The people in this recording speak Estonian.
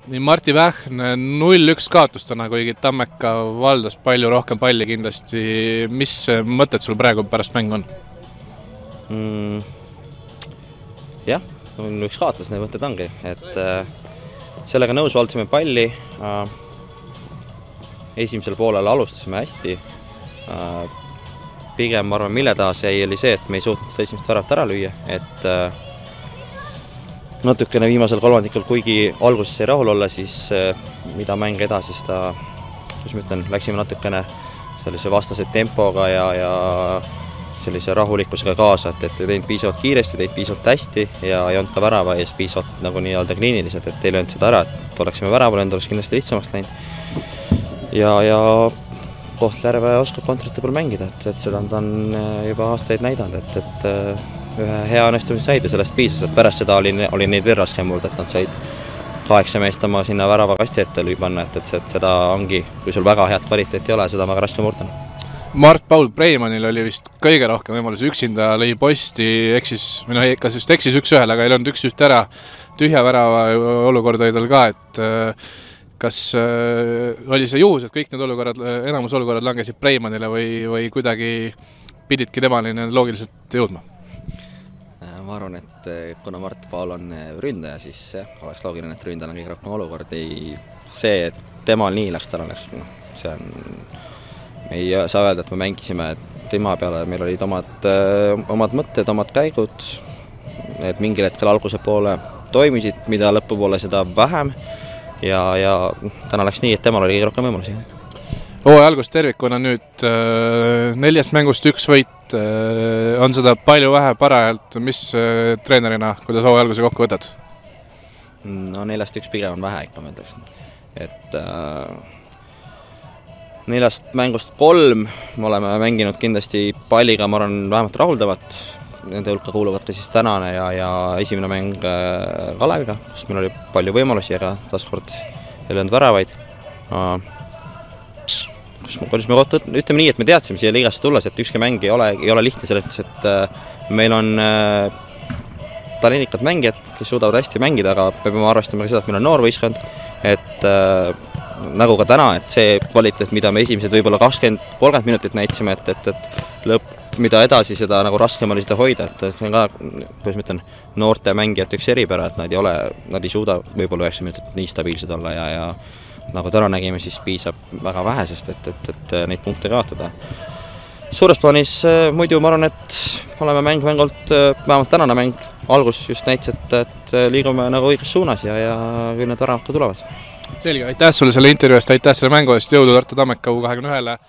nii Martti Vähn 0-1 kaotus täna, kuigi Tammeka valdas palju rohkem palli kindlasti. Mis mõtted sul praegu pärast mäng on? Jah, 0-1 kaotus, need mõtted ongi, et sellega nõus valdasime palli. Esimesel poolel alustasime hästi. Pigem, ma arvan, mille taas jäi oli see, et me ei suutnud seda esimest väravat ära lüüa, et natukene viimasel kolmandikul, kuigi alguses ei rahul olla, siis mida mäng edasi, seda, kus ma ütlen, läksime natukene sellise vastase tempoga ja sellise rahulikkusega kaasa, et teinud piisavalt kiiresti, teinud piisavalt hästi ja ei olnud ka värava ees piisavalt nagu nii-öelda kliiniliselt, et ei löönud seda ära, et oleksime värava löönud, oleks kindlasti lihtsamaks läinud. Ja Kohtla-Järve oskab kontrate peal mängida, et seda ta on juba aastaid näidanud, et ühe hea õnnestumise said ja sellest piisas, et pärast seda oli neid veel raskem murda, et nad said 8 meest oma sinna värava kasti ette lüüpanna, et seda ongi, kui sul väga head kvaliteeti ei ole, seda on väga raske murda. Mart-Paul Preimanil oli vist kõige rohkem võimalus, üksinda lõi posti, kas just eksis 1-1, aga ei löönud 1-1 ära, tühja värava olukord oli tal ka, et kas oli see juhus, et kõik need olukorrad, enamus olukorrad langesid Preimanile või kuidagi pididki temani loogiliselt jõudma? Ma arvan, et kuna Mart-Paul on ründaja, siis oleks loogiline, et ründajal on kõige rohkem olukord. See, et temal nii läks, täna läks, see on... ei saa öelda, et me mängisime tema peale, meil olid omad mõtted, omad käigud, et mingil hetkel alguse poole toimisid, mida lõpupoole seda vähem ja täna läks nii, et temal oli kõige rohkem võimalusi. Hooaja algus tervikuna nüüd 4 mängust 1 võit, on seda palju vähe parajalt, mis treenerina, kuidas hooaja alguse kokku võtad? No 4-1 pigem on vähe ikka, ma ütleks. Et 4 mängust 3 me oleme mänginud kindlasti palliga, ma arvan, vähemalt rahuldavat. Nende hulka kuuluvad ka siis tänane ja esimene mäng Kaleviga, kus meil oli palju võimalusi, aga taaskord ei löönud väravaid. Kuidas me ütleme nii, et me teadsime siia liigasse tulles, et ükski mäng ei ole lihtne selles, et meil on talendikad mängijad, kes suudavad hästi mängida, aga me peame arvestama ka seda, et meil on noor võistkond, et nagu ka täna, et see kvaliteet, mida me esimesed võib-olla 20-30 minutit näitsime, et lõpp, mida edasi, seda nagu raskem oli seda hoida, et see on ka, kuidas ma ütlen, noorte mängijate üks eripära, et nad ei suuda võib-olla 90 minutit nii stabiilsed olla ja nagu täna nägime, siis piisab väga vähesest, et neid punkte kaotada. Suures plaanis muidu ma arvan, et oleme mängult, vähemalt tänane mäng algus just näitas, et liigume nagu õiges suunas ja küll need väravad tulevad. Selge, aitäh sulle selle intervjuust, aitäh selle mängu eest, jõudu Tartu Tammeka U21-le!